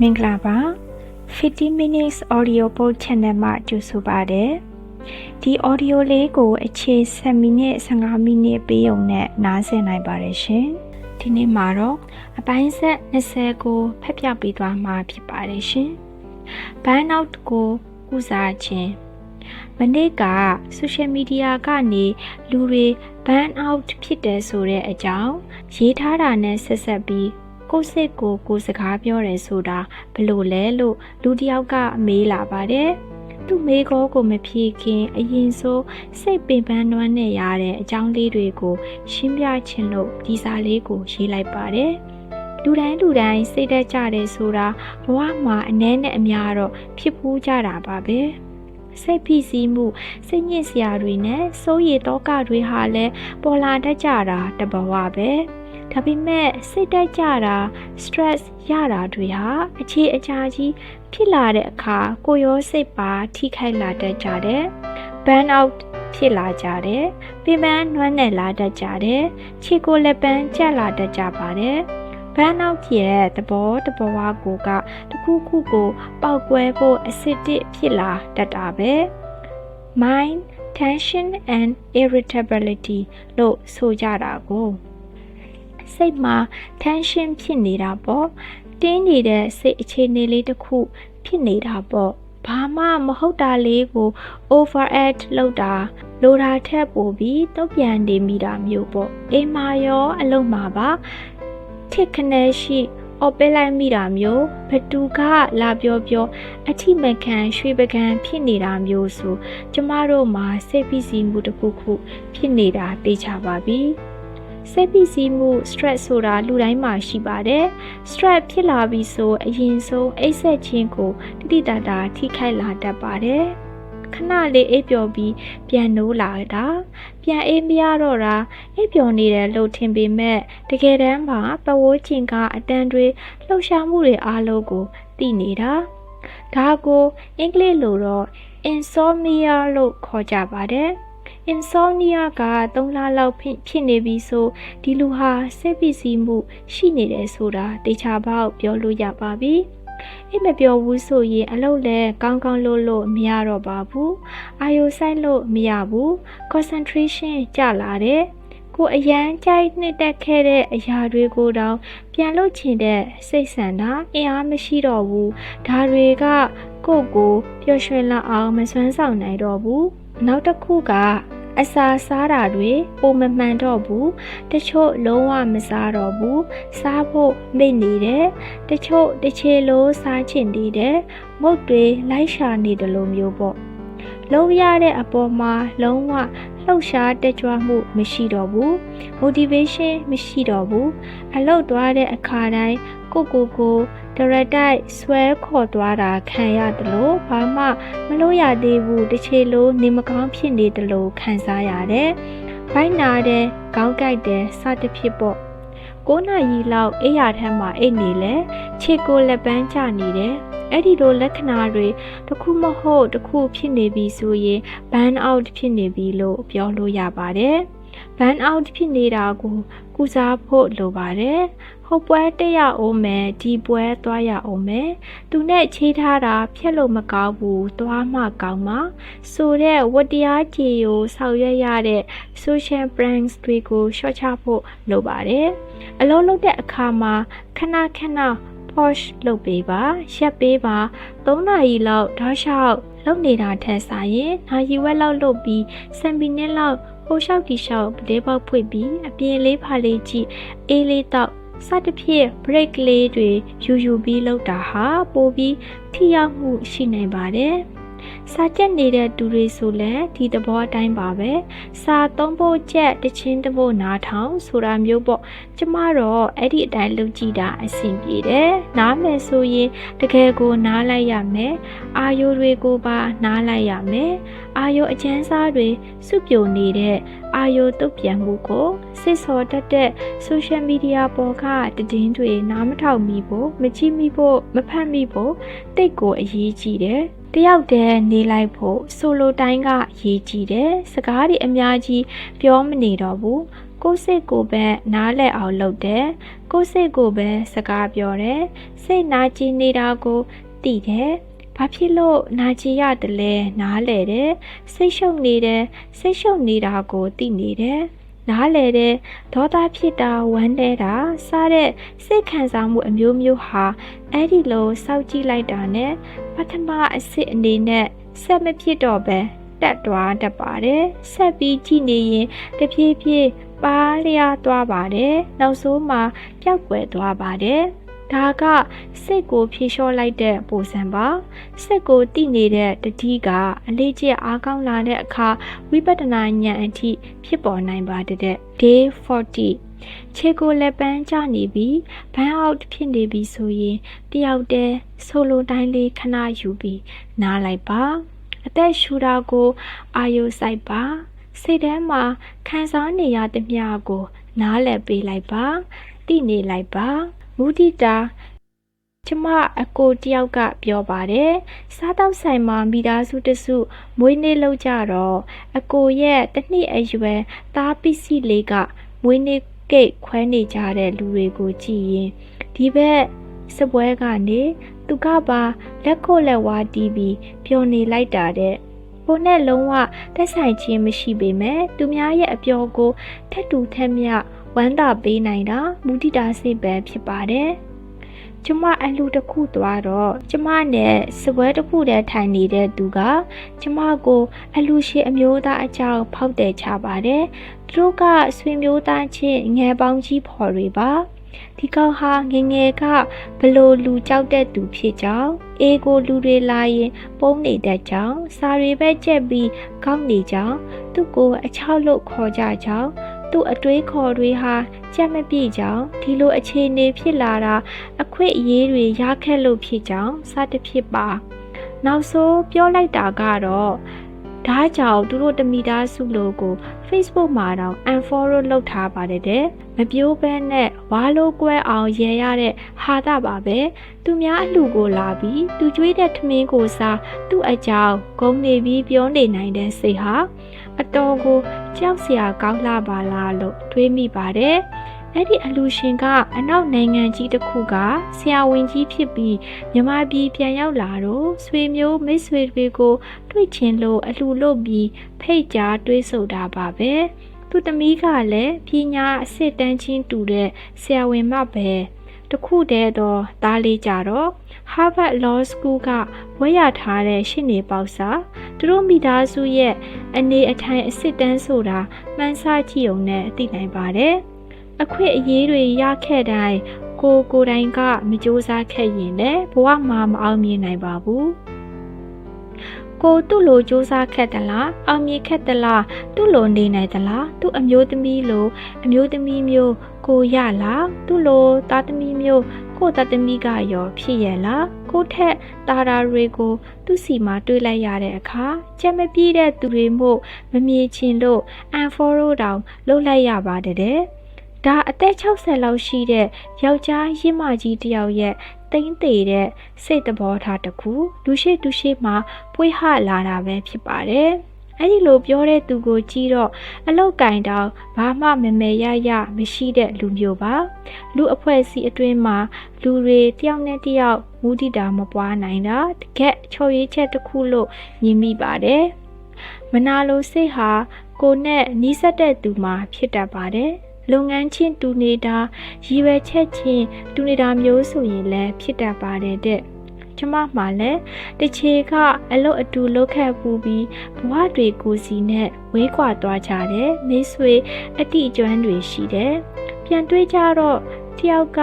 မင်္ဂလာပါ50 minutes audio book channel မှာကြိုဆိုပါတယ်ဒီ audio လေးကိုအခြေ7မိနစ်15မိနစ်ပေးုံနဲ့နားဆင်နိုင်ပါတယ်ရှင်ဒီနေ့မှာတော့အပိုင်းဆက်20ကိုဖတ်ပြပေးသွားမှာဖြစ်ပါတယ်ရှင် burnout ကိုကုစားခြင်းမနေ့က social media ကနေလူတွေ burnout ဖြစ်တယ်ဆိုတဲ့အကြောင်းရေးထားတာနဲ့ဆက်ဆက်ပြီးကိုယ်စိတ်ကိုစကားပြောတယ်ဆိုတာဘလို့လဲလို့လူတစ်ယောက်ကမေးလာပါတယ်သူမေးခေါ်ကိုမဖြေခင်အရင်ဆိုစိတ်ပင်ပန်းနွမ်းနေရတဲ့အကြောင်းလေးတွေကိုရှင်းပြချင်လို့ဒီစာလေးကိုရေးလိုက်ပါတယ်လူတိုင်းစိတ်သက်ကြတယ်ဆိုတာဘဝမှာအနည်းနဲ့အများတော့ဖြစ်ဖူးကြတာပါပဲစိတ်ဖိစီးမှုစိတ်ညစ်စရာတွေနဲ့စိုးရိမ်တောကတွေဟာလည်းပေါ်လာတတ်ကြတာတဘဝပဲဒါပေမဲ့စိတ်တက်ကြတာ stress ရတာတွေဟာအခြေအကြာကြီးဖြစ်လာတဲ့အခါကိုယ်ရောစိတ်ပါထိခိုက်လာတတ်ကြတယ် burnout ဖြစ်လာကြတယ်ပင်ပန်းနွမ်းနယ်လာတတ်ကြတယ်ခြေကိုလက်ပန်းကျက်လာတတ်ကြပါတယ် burnout ရဲ့သဘောတဘဝကိုကတခုခုကိုပောက်ကွဲဖို့အစစ်တစ်ဖြစ်လာတတ်တာပဲ mind tension and irritability လို့ဆိုကြတာကိုစိတ်မှာ tension ဖြစ်နေတာပေါ့တင်းနေတဲ့စိတ်အခြေအနေလေးတစ်ခုဖြစ်နေတာပေါ့ဘာမှမဟုတ်တာလေးကို overact လုပ်တာလိုတာထက်ပိုပြီးတုံ့ပြန်နေမိတာမျိုးပေါ့အိမ်မှာရောအလုပ်မှာပါထစ်ခနဲရှိအော်ပေးလိုက်မိတာမျိုးဘသူကလာပြောအထိမခံရွှေပကံဖြစ်နေတာမျိုးဆိုကျမတို့မှာစိတ်ဖိစီးမှုတစ်ခုခုဖြစ်နေတာသိချပါပြီစိတ်ဖိစီးမှု stress ဆိုတာလူတိုင်းမှာရှိပါတယ် stress ဖြစ်လာပြီဆိုအရင်ဆုံးအိပ်စက်ခြင်းကိုတိတိတတာထိခိုက်လာတတ်ပါတယ်ခဏလေးအိပ်ပျော်ပြီးပြန်နိုးလာတာပြန်အေးမရတော့တာအိပ်ပျော်နေတယ်လို့ထင်ပေမဲ့တကယ်တမ်းမှာပဝိုးချင်းကအတန်တွေလှုပ်ရှားမှုတွေအားလုံးကိုသိနေတာဒါကိုအင်္ဂလိပ်လိုတော့ insomnia လို့ခေါ်ကြပါတယ်insomnia က3လလောက်ဖြစ်နေပြီဆိုဒီလူဟာစိတ်ဖိစီးမှုရှိနေတယ်ဆိုတာတေချာပေါက်ပြောလို့ရပါပြီအိမ်မပြောဘူးဆိုရင်အလုပ်လည်းကောင်းလို့မရတော့ပါဘူးအာယုဆိုင်လို့မရဘူး concentration ကျလာတယ်ကိုအရန်ကြိုက်နှစ်တက်ခဲ့တဲ့အရာတွေကိုတောင်ပြန်လုပ်ချင်တဲ့စိတ်ဆန္ဒအင်အားမရှိတော့ဘူးဒါတွေကကိုပျော်ရွှင်လာအောင်မစွမ်းဆောင်နိုင်တော့ဘူးနောက်တစ်ခုကအစာစားတာတွေပုံမမှန်တော့ဘူးတချို့လုံးဝမစားတော့ဘူးစားဖို့မိတ်နေတယ်တချို့တစ်ချေလိုစားချင်နေတယ်မုတ်တွေလိုက်ရှာနေတယ်လို့မျိုးပေါ့လုံးရတဲ့အပေါ်မှာလုံးဝလှုပ်ရှားတက်ကြွမှုမရှိတော့ဘူး motivation မရှိတော့ဘူးအလုပ်သွားတဲ့အခါတိုင်းကိုဒရက်တိုက်ဆွဲခေါ်သွားတာခံရတယ်လို့ဘာမှမလုပ်ရသေးဘူးတစ်ချေလိုနေမကောင်းဖြစ်နေတယ်လို့ခံစားရတယ်ဘိုက်နာတယ်ခေါင်းကိုက်တယ်စသဖြင့်ပေါ့9နာရီလောက်အိယာထမ်းမှာအိတ်နေလဲခြေကိုလက်ပန်းကျနေတယ်အဲ့ဒီလိုလက္ခဏာတွေတစ်ခုမဟုတ်တစ်ခုဖြစ်နေပြီဆိုရင် burn out ဖြစ်နေပြီလို့ပြောလို့ရပါတယ် burn out ဖြစ်နေတာကိုကုစားဖို့လိုပါတယ်ဟုတ်ပွဲတက်ရအောင်မယ်ဒီပွဲသွားရအောင်မယ်သူနဲ့ချေးထားတာဖြတ်လို့မကောင်းဘူးသွားမှကောင်းမှာဆိုတဲ့ဝတ္တရားကြီးကိုဆောင်ရွက်ရတဲ့ social pranks တွေကိုရှော့ချဖို့လိုပါတယ်အလုံးလုံးတဲ့အခါမှာခဏpush လုပ်ပေးပါရက်ပေးပါ3နာရီလောက်ဓာတ်လျှောက်လုပ်နေတာထက်စာရင်နာရီဝက်လောက်လုပ်ပြီး7မိနစ်လောက်ဟိုလျှောက်ဒီလျှောက်ပလေးပေါက်ဖွင့်ပြီးအပြင်လေးဖာလေးကြည့်အေးလေးတော့စသဖြင့် break လေးတွေယူပြီးလုပ်တာဟာပိုပြီးထိရောက်မှုရှိနိုင်ပါတယ်စာကြက်နေတဲ့သူတွေဆိုလည်းဒီသဘောအတိုင်းပါပဲစာသုံးဖို့ချက်တချင်းတဖို့နားထောင်ဆိုတာမျိုးပေါ့ကျမတော့အဲ့ဒီအတိုင်းလုပ်ကြည့်တာအဆင်ပြေတယ်နားမယ်ဆိုရင်တကယ်ကိုနားလိုက်ရမယ်အာယုတွေကိုပါနားလိုက်ရမယ်အာယုအကျဉ်းစားတွေစုပြိုနေတဲ့အာယုတုတ်ပြန်မှုကိုစစ်စောတတ်တဲ့ social media ပေါ်ကတည်င်းတွေနားမထောင်မိဖို့မကြည့်မိဖို့မဖတ်မိဖို့တိတ်ကိုအရေးကြီးတယ်တယောက်တည်းနေလိုက်ဖို့ဆိုလိုတိုင်းကရေးကြည့်တယ်စကားတွေအများကြီးပြောမနေတော့ဘူး ကိုယ်စိတ်ကိုပဲနားလည်အောင်လုပ်တယ်ကိုယ်စိတ်ကိုပဲစကားပြောတယ်စိတ်နာကျင်နေတာကိုသိတယ်ဘာဖြစ်လို့နာကျင်ရတယ်လဲနားလည်တယ်စိတ်ရှုပ်နေတယ်စိတ်ရှုပ်နေတာကိုသိနေတယ်နားလည်တဲ့ဒေါသဖြစ်တာဝမ်းနေတာစတဲ့စိတ်ခံစားမှုအမျိုးမျိုးဟာအဲ့ဒီလိုစောင့်ကြည့်လိုက်တာနဲ့ပထမအစစ်အနေနဲ့ဆက်မဖြစ်တော့ပဲတက်သွားတတ်ပါတယ်ဆက်ပြီးကြည့်နေရင်တဖြည်းဖြည်းပါလျားသွားပါတယ်နောက်ဆုံးမှပျောက်ကွယ်သွားပါတယ်ဒါကစိတ်ကိုဖြေလျှော့လိုက်တဲ့ပုံစံပါစိတ်ကိုသိနေတဲ့တတိကအလေးကျအားကောင်းလာတဲ့အခါဝိပဿနာဉာဏ်အထိဖြစ်ပေါ်နိုင်ပါတယ် Day 40ခြေကိုလက်ပန်းကျနေပြီးဘန်းအောက်ဖြစ်နေပြီဆိုရင်တယောက်တည်းဆိုလိုတိုင်းလေးခဏယူပြီးနားလိုက်ပါအသက်ရှူတာကိုအာယုစိုက်ပါစိတ်ထဲမှာခံစားနေရသမျှကိုနားလည်ပေးလိုက်ပါသိနေလိုက်ပါမုဒိတာကျမအကိုတယောက်ကပြောပါတယ်စားတောက်ဆိုင်မှာမိသားစုတစုမွေးနေ့လုပ်ကြတော့အကိုရဲ့တစ်နှစ်အရွယ်သားပစ္စည်းလေးကမွေးနေ့ကိတ်ခွဲနေကြတဲ့လူတွေကိုကြည့်ရင်ဒီဘက်စပွဲကနေသူကပါလက်ကိုလက်ဝါးတီးပြီးပျော်နေလိုက်တာတဲ့ကိုနဲ့လုံးဝတက်ဆိုင်ခြင်းမရှိပေမဲ့သူများရဲ့အပျော်ကိုထက်တူထက်မြဝမ်းသာပေးနိုင်တာမုဒိတာစိတ်ပဲဖြစ်ပါတယ်ကျမအလူတစ်ခုသွားတော့ကျမနဲ့စပွဲတစ်ခုတည်းထိုင်နေတဲ့သူကကျမကိုအလူရှိအမျိုးသားအကြောင်းဖောက်တယ်ချပါတယ်သူတို့ကဆွေမျိုးသားချင်းငယ်ပေါင်းကြီးဖော်တွေပါဒီကောင်ဟာငငယ်ကဘလို့လူကြောက်တဲ့သူဖြစ်ကြောင်းအေကိုလူတွေလာရင်ပုံနေတတ်ကြောင်းစာတွေပဲကြက်ပြီးကောက်နေကြောင်းသူ့ကိုအချောက်လို့ခေါ်ကြကြောင်းသူ့အတွေးခေါ်တွေဟာကြက်မပြည့်ကြောင်းဒီလိုအခြေအနေဖြစ်လာတာအခွင့်အရေးတွေရခဲ့လို့ဖြစ်ကြောင်းစသဖြင့်ပါနောက်ဆုံးပြောလိုက်တာကတော့ဒါကြောင့်သူတို့တမိသားစုလိုကို Facebook မှာတော့ unfollow လုပ်ထားပါတယ်တဲ့မပြိုးဘဲနဲ့ဝါလို့ကွဲအောင်ရရတဲ့ဟာတာပါပဲသူများအလှကိုလာပြီးသူကြွေးတဲ့ထမင်းကိုစားသူ့အကြောင်းဂုံနေပြီးပြောနေနိုင်တဲ့စိတ်ဟာအတော်ကိုကြောက်စရာကောင်းလာပါလားလို့တွေးမိပါတယ်အဲ့ဒီအလူရှင်ကအနောက်နိုင်ငံကြီးတစ်ခုကဆရာဝန်ကြီးဖြစ်ပြီးမြန်မာပြည်ပြန်ရောက်လာတော့ဆွေမျိုးမိတ်ဆွေတွေကိုတွေ့ချင်လို့အလူလုပ်ပြီးဖိတ်ကြားတွေးဆိုတာပါပဲသူသမီးကလည်းပညာအစစ်တန်းချင်းတူတဲ့ဆရာဝန်မပဲတခုတည်းတော့သားလေးကြတော့ Harvard Law School ကဝယ်ရထားတဲ့ရှင်းနေပေါက်စာသူတို့မိသားစုရဲ့အနေအထိုင်အစစ်တန်းဆိုတာမှန်းဆကြည့်ုံနဲ့သိနိုင်ပါတယ်အခွင့်အရေးတွေရခဲ့တိုင်းကိုယ်တိုင်ကမကြိုးစားခဲ့ရင်လည်းဘဝမှာမအောင်မြင်နိုင်ပါဘူးကိုသူ့လိုစူးစမ်းခဲ့သလားအောင်မြင်ခဲ့သလားသူ့လိုနေနိုင်သလားသူ့အမျိုးသမီးလိုအမျိုးသမီးမျိုးကိုရလားသူ့လိုသားသမီးမျိုးကိုသားသမီးကရောဖြစ်ရလားကိုထက်တာရာတွေကိုသူ့စီမှာတွေးလိုက်ရတဲ့အခါကြက်မပြေးတဲ့သူတွေမို့မမြင်ချင်လို့ unfollow တောင်လုပ်လိုက်ရပါတယ်ဒါအသက်60လောက်ရှိတဲ့ယောက်ျားရင့်မကြီးတစ်ယောက်ရဲ့တိမ့်သေးတဲ့စိတ်သဘောထားတစ်ခုလူရှိသူရှိမှပွေးဟလာတာပဲဖြစ်ပါတယ်။အဲဒီလိုပြောတဲ့သူကိုကြည့်တော့အလောက်ကင်တောင်ဘာမှမမေရရမရှိတဲ့လူမျိုးပါ။လူအဖွဲ့အစည်းအတွင်းမှာလူတွေတယောက်နဲ့တယောက်မူတည်တာမပွားနိုင်တာတကက်ချော်ရည်ချက်တစ်ခုလို့မြင်မိပါတယ်။မနာလိုစိတ်ဟာကိုနဲ့နီးစပ်တဲ့သူမှာဖြစ်တတ်ပါတယ်။လုပ်ငန်းချင်းတူနေတာရည်ရွယ်ချက်ချင်းတူနေတာမျိုးဆိုရင်လည်းဖြစ်တတ်ပါတယ်တဲ့ကျမမှလည်းတချေကအလုပ်အတူလုပ်ခဲ့ပူပြီးဘဝတွေကိုစီနဲ့ဝေးကွာသွားကြတယ်မိတ်ဆွေအတိအကျွမ်းတွေရှိတယ်ပြန်တွေးကြတော့တယောက်က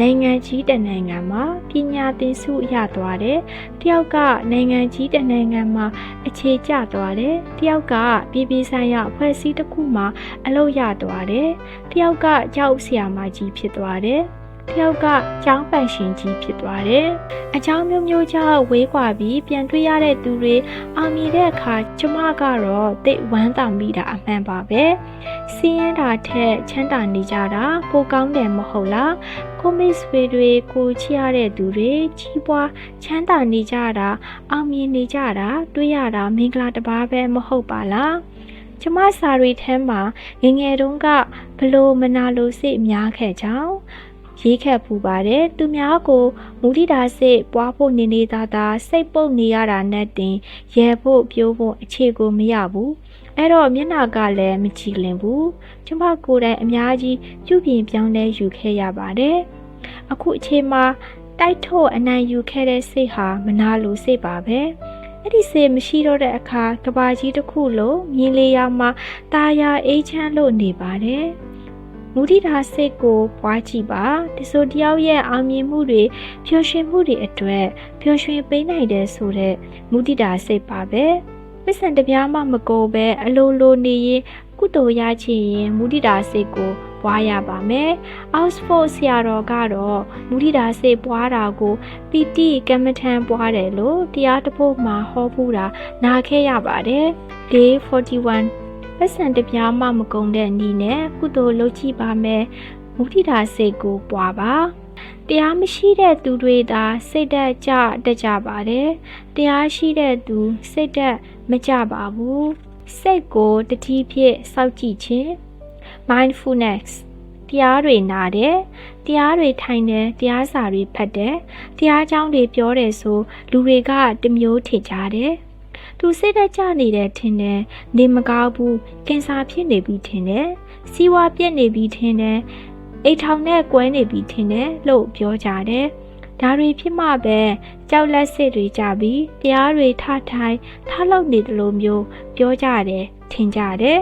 နိုင်ငံကြီးတစ်နိုင်ငံမှာပညာသင်ဆုရသွားတယ်တယောက်ကနိုင်ငံကြီးတစ်နိုင်ငံမှာအခြေကျသွားတယ်တယောက်ကပြည်ပဆိုင်ရာအဖွဲ့အစည်းတစ်ခုမှာအလုပ်ရသွားတယ်တယောက်ကကျောက်ဆရာမကြီးဖြစ်သွားတယ်တယောက်ကကျောင်းပန်ရှင်ကြီးဖြစ်သွားတယ်အကြောင်းမျိုးမျိုးကြောင့်ဝေးကွာပြီးပြန်တွေ့ရတဲ့သူတွေအောင်မြင်တဲ့အခါကျမကတော့တိတ်ဝမ်းသာမိတာအမှန်ပါပဲစင်းရဲတာထက်ချမ်းသာနေကြတာပိုကောင်းတယ်မဟုတ်လားကိုမိတ်ဆွေတွေကိုချစ်ရတဲ့သူတွေကြီးပွားချမ်းသာနေကြတာအောင်မြင်နေကြတာတွေ့ရတာမင်္ဂလာတစ်ပါးပဲမဟုတ်ပါလား ကျမစာရီထဲမှာငယ်တုန်းကဘလို့မနာလိုစိတ်များခဲ့ကြောင်းရေးခဲ့ပူပါတယ်သူများကိုမူတိတာစိတ်ပွားဖို့နေနေသားသားစိတ်ပုတ်နေရတာနဲ့တင်ရဲဖို့ပြိုးဖို့အခြေကိုမရဘူးအဲ့တော့မျက်နှာကလည်းမကြည်လင်ဘူးကျမကိုယ်တိုင်အများကြီးပြုပြင်ပြောင်းလဲယူခဲ့ရပါတယ်အခုအချိန်မှာတိုက်ထုတ်အနိုင်ယူခဲ့တဲ့စိတ်ဟာမနာလိုစိတ်ပါပဲအဲ့ဒီစိတ်မရှိတော့တဲ့အခါကဘာကြီးတစ်ခုလုံးမြင်းလေးရောက်မှตาရအေးချမ်းလို့နေပါတယ်မူတိတာစိတ်ကိုပွားကြည့်ပါဒီဆိုတယောက်ရဲ့အောင်မြင်မှုတွေပျော်ရွှင်မှုတွေအတွက်ပျော်ရွှင်ပေးနိုင်တယ်ဆိုတဲ့မူတိတာစိတ်ပါပဲပစ္စံတပြားမှမကုန်ပဲအလိုလိုနေရင်ကုသိုလ်ရချင်ရင်မူတိတာစိတ်ကိုပွားရပါမယ်။ Oxford ဆရာတော်ကတော့မူတိတာစိတ်ပွားတာကိုပီတိကမ္မထံပွားတယ်လို့တရားတစ်ပုဒ်မှာဟောဖူးတာနားခဲ့ရပါတယ်။ Day 41ပတ်စံတပြားမှမကုန်တဲ့နည်းနဲ့ကုသိုလ်လုပ်ကြည့်ပါမယ်။မူတိတာစိတ်ကိုပွားပါ။တရားမရှိတဲ့သူတွေသာစိတ်တက်ကြပါတယ်။တရားရှိတဲ့သူစိတ်တက်မကြပါဘူး။စိတ်ကိုတတိဖြစ်စောင့်ကြည့်ခြင်းmindfulness တရားတွေနာတယ်တရားတွေထိုင်တယ်တရားစာတွေဖတ်တယ်တရားကြောင်းတွေပြောတယ်ဆိုလူတွေကတမျိုးထင်ကြတယ်သူစိတ်ဓာတ်ကျနေတယ်ထင်တယ်နေမကောင်းဘူးကင်ဆာဖြစ်နေပြီထင်တယ်စီးဝါပြက်နေပြီထင်တယ်အိတ်ထောင်နဲ့ကွဲနေပြီထင်တယ်လို့ပြောကြတယ်ဒါတွေဖြစ်မှပဲကြောက်လက်စစ်တွေကြပြီးတရားတွေထထိုင်ထလောက်နေတယ်လို့မျိုးပြောကြတယ်ထင်ကြတယ်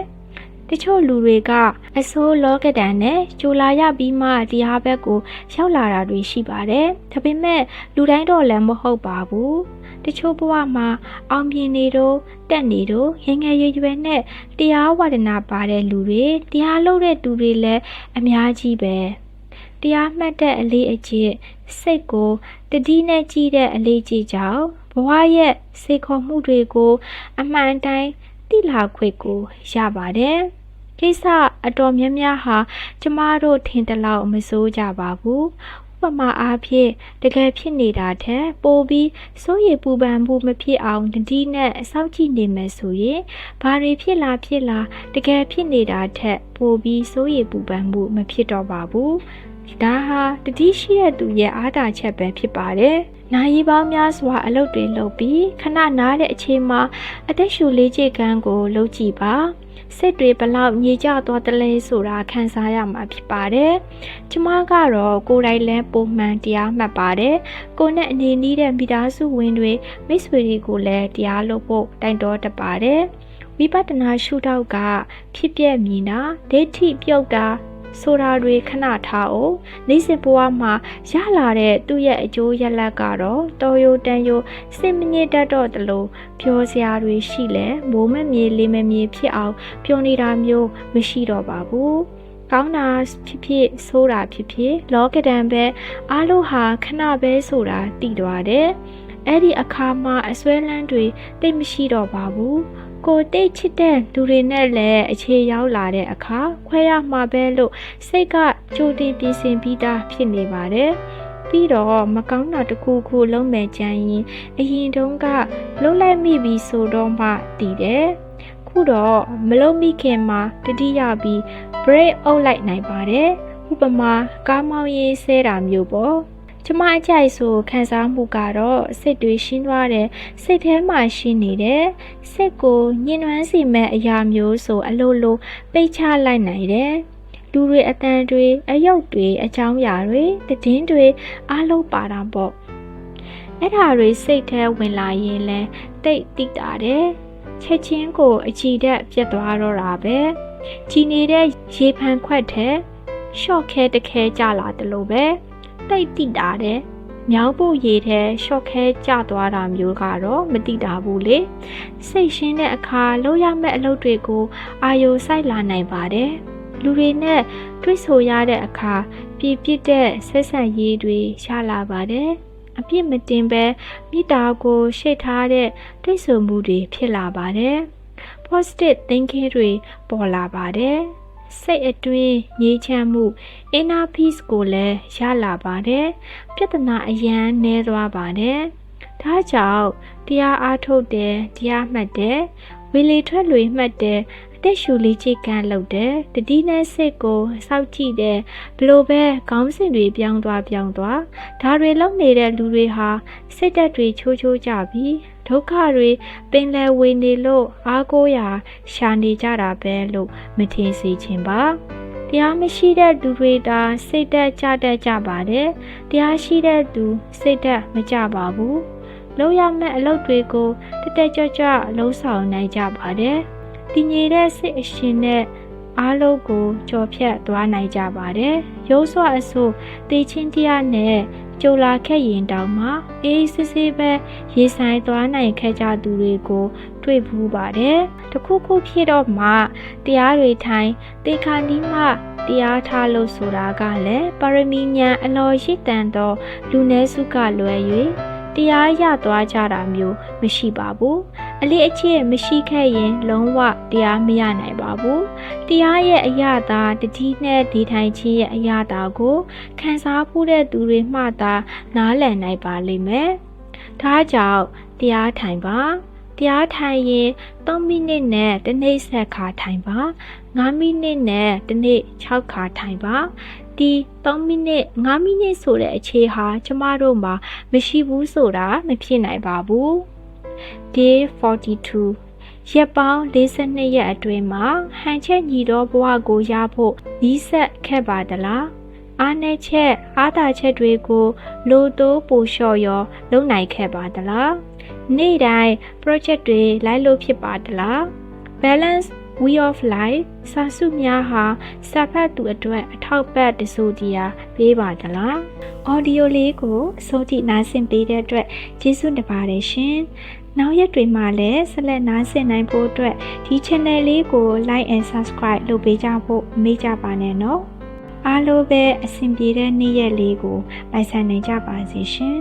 တချို့လူတွေကအစိုးလောကဒဏ်နဲ့ကြိုလာရပြီးမှတရားဘက်ကိုရောက်လာတာတွေရှိပါတယ်။ဒါပေမဲ့လူတိုင်းတော့လည်းမဟုတ်ပါဘူး။တချို့ဘဝမှာအောင်မြင်နေတော့တက်နေတော့ငယ်ရွယ်နဲ့တရားဝါဒနာပါတဲ့လူတွေတရားလုပ်တဲ့သူတွေလည်းအများကြီးပဲ။တရားမှတ်တဲ့အလေးအကျင့်စိတ်ကိုတတိနဲ့ကြည့်တဲ့အလေးအကျင့်ကြောင့်ဘဝရဲ့စိတ်ခေါ်မှုတွေကိုအမှန်တိုင်းတိလာခွေကိုရပါတယ်ကိစ္စအတော်များများဟာကျမတို့ထင်သလောက်မစိုးကြပါဘူးဥပမာအားဖြင့်တကယ်ဖြစ်နေတာထက်ပိုပြီးစိုးရိမ်ပူပန်မှုမဖြစ်အောင်တတိနဲ့စောင့်ကြည့်နေမယ်ဆိုရင်ဘာတွေဖြစ်လာတကယ်ဖြစ်နေတာထက်ပိုပြီးစိုးရိမ်ပူပန်မှုမဖြစ်တော့ပါဘူးဒါဟာတတိရှိတဲ့သူရဲ့အားသာချက်ပဲဖြစ်ပါတယ်နာရီပေါင်းများစွာအလုပ်တွေလုပ်ပြီးခဏနားတဲ့အချိန်မှာအသက်ရှူလေးချိတ်ကန်းကိုလုပ်ကြည့်ပါစိတ်တွေဘလောက်ညစ်ကြသွားတယ်လဲဆိုတာခံစားရမှာဖြစ်ပါတယ်ကျမကတော့ကိုယ်တိုင်လဲပုံမှန်တရားမှတ်ပါတယ်ကိုနဲ့အနေနီးတဲ့မိသားစုဝင်တွေမိတ်ဆွေတွေကိုလည်းတရားလုပ်ဖို့တိုင်တော်တတ်ပါတယ်ဝိပဿနာရှုထောက်ကဖြစ်ပျက်မြင်တာဒိဋ္ဌိပြုတ်တာဆိုတာတွေခဏထားအောင်နေ့စဉ်ဘဝမှာရလာတဲ့သူ့ရဲ့အကျိုးရလဒ်ကတော့တော်ရိုတန်ရိုစိတ်မငြိတတ်တော့တလို့ပြောစရာတွေရှိလဲမိုးမမြေလေးမမြေဖြစ်အောင်ပြောနေတာမျိုးမရှိတော့ပါဘူးကောင်းတာဖြစ်ဖြစ်ဆိုးတာဖြစ်ဖြစ်လောကဒဏ်ပဲအားလုံးဟာခဏပဲဆိုတာသိသွားတယ်အဲ့ဒီအခါမှာအစွဲလန်းတွေတိတ်မရှိတော့ပါဘူးကိုတိတ်ချစ်တဲ့သူတွေနဲ့လည်းအခြေရောက်လာတဲ့အခါခွဲရမှာပဲလို့စိတ်ကကြိုတင်ပြင်ဆင်ပြီးသားဖြစ်နေပါတယ်ပြီးတော့မကောင်းတာတစ်ခုခုလုံးမဲ့ကြမ်းရင်အရင်တုန်းကလုံးလိုက်မိပြီးဆိုတော့မှတည်တယ်ခုတော့မလုံးမိခင်မှာတတိယပြီး break အုပ်လိုက်နိုင်ပါတယ်ဥပမာကားမောင်းရေးဆဲတာမျိုးပေါ့ကျမအကြိုက်ဆိုခံစားမှုကတော့စိတ်တွေရှင်းသွားတယ်စိတ်ထဲမှာရှင်းနေတယ်စိတ်ကိုညှဉ်းနှွမ်းစေမဲ့အရာမျိုးဆိုအလိုလိုပိတ်ချလိုက်နိုင်တယ်လူတွေအတန်တွေအယုတ်တွေအကြောင်းအရာတွေသတင်းတွေအားလုံးပါတာပေါ့အဲ့ဒါတွေစိတ်ထဲဝင်လာရင်လဲတိတ်တိတာတယ်ချက်ချင်းကိုအကြည်တက်ပြတ်သွားတော့တာပဲကြည်နေတဲ့ရေဖန်ခွက်ထဲရှော့ခဲတခဲကြလာတယ်လို့ပဲတိတ်တိတာတယ်မြောင်းဖို့ရေထဲရှော့ခဲကျသွားတာမျိုးကတော့မတိတာဘူးလေစိတ်ရှင်းတဲ့အခါလုပ်ရမယ့်အလုပ်တွေကိုအာရုံစိုက်လာနိုင်ပါတယ်လူတွေနဲ့တွေ့ဆိုရတဲ့အခါပြည့်ပြည့်တဲ့ဆက်ဆံရေးတွေရလာပါတယ်အပြစ်မတင်ပဲမိသားကိုရှိတ်ထားတဲ့တွေ့ဆုံမှုတွေဖြစ်လာပါတယ် positive thinking တွေပေါ်လာပါတယ်စိတ်အတွင်းငြိမ်းချမ်းမှု inner peace ကိုလည်းရလာပါတယ်ပြဿနာအရန်နည်းသွားပါတယ်ဒါကြောင့်တရားအားထုတ်တယ်တရားမှတ်တယ်ဝေလေထွက်လွေမှတ်တယ်အတ သက်ရှူလေးချိတ်ကန်းလုပ်တယ်တတိနဲ့စစ်ကိုစောက်ကြည့်တယ်ဘလို့ပဲခေါင်းစဉ်တွေပြောင်းသွားဒါတွေလုံနေတဲ့လူတွေဟာစိတ်သက်တွေချိုးကြပြီးဒုက္ခတွေပင်လယ်ဝေနေလို့အားကိုးရာရှာနေကြတာပဲလို့မထင်စေချင်ပါတရားမရှိတဲ့သူတွေဒါစိတ်သက်ကြပါတယ်တရားရှိတဲ့သူစိတ်သက်မကြပါဘူးလုံးရမယ့်အလုပ်တွေကိုတက်ကြွလုံးဆောင်နိုင်ကြပါတယ်တည်ငြိမ်တဲ့စိတ်အရှင်နဲ့အားလုံးကိုကြော်ဖြတ်သွားနိုင်ကြပါတယ်ရိုးစွာအဆိုတေချင်းတရားနဲ့ကြိုလာခဲ့ရင်တောင်မှအေးစစ်စစ်ပဲရေဆိုင်သွားနိုင်ခဲ့ကြသူတွေကိုတွေ့ဘူးပါတယ်တခုဖြစ်တော့မှတရားတွေထိုင်တေခါနီးမှတရားထားလို့ဆိုတာကလည်းပါရမီဉာဏ်အလောရှိတန်သောလူနည်းစုကလွယ်၍တရားရသွားကြတာမျိုးမရှိပါဘူးအလေးအကျင့်မရှိခဲ့ရင်လုံးဝတရားမရနိုင်ပါဘူးတရားရဲ့အရာသာတတိနဲ့ဒီထိုင်ခြင်းရဲ့အရာသာကိုခံစားဖို့တဲ့သူတွေမှသာနားလည်နိုင်ပါလိမ့်မယ်ဒါကြောင့်တရားထိုင်ပါတရားထိုင်ရင်3မိနစ်နဲ့တစ်နေ့ဆက်ခါထိုင်ပါ5မိနစ်နဲ့တစ်နေ့6ခါထိုင်ပါဒီ3မိနစ်5မိနစ်ဆိုတဲ့အခြေဟာကျမတို့မှာမရှိဘူးဆိုတာမဖြစ်နိုင်ပါဘူး Day 42ရက်ပေါင်း42ရက်အတွင်းမှာဟန်ချက်ညီတော်ဘဝကိုရဖို့နီးစပ်ခဲ့ပါသလားအားနည်းချက်အားသာချက်တွေကိုလိုတိုးပိုလျှော့ရောလုပ်နိုင်ခဲ့ပါသလားနေ့တိုင်း project တွေလိုက်လို့ဖြစ်ပါသလား balance way of life စာစုများဟာစာဖတ်သူအတွက်အထောက်ပံ့တဆိုတရာပေးပါသလား audio လေးကိုအစိုးထိနားဆင်ပေးတဲ့အတွက်ကျေးဇူးတင်ပါတယ်ရှင်နောက်ရက်တွေမှာလည်းဆက်လက်နားဆင်နိုင်ဖို့အတွက်ဒီ channel လေးကို like and subscribe လုပ်ပေးကြဖို့မေ့ကြပါနဲ့နော်အားလုံးပဲအဆင်ပြေတဲ့နေ့ရက်လေးကိုပိုင်ဆိုင်နိုင်ကြပါစေရှင်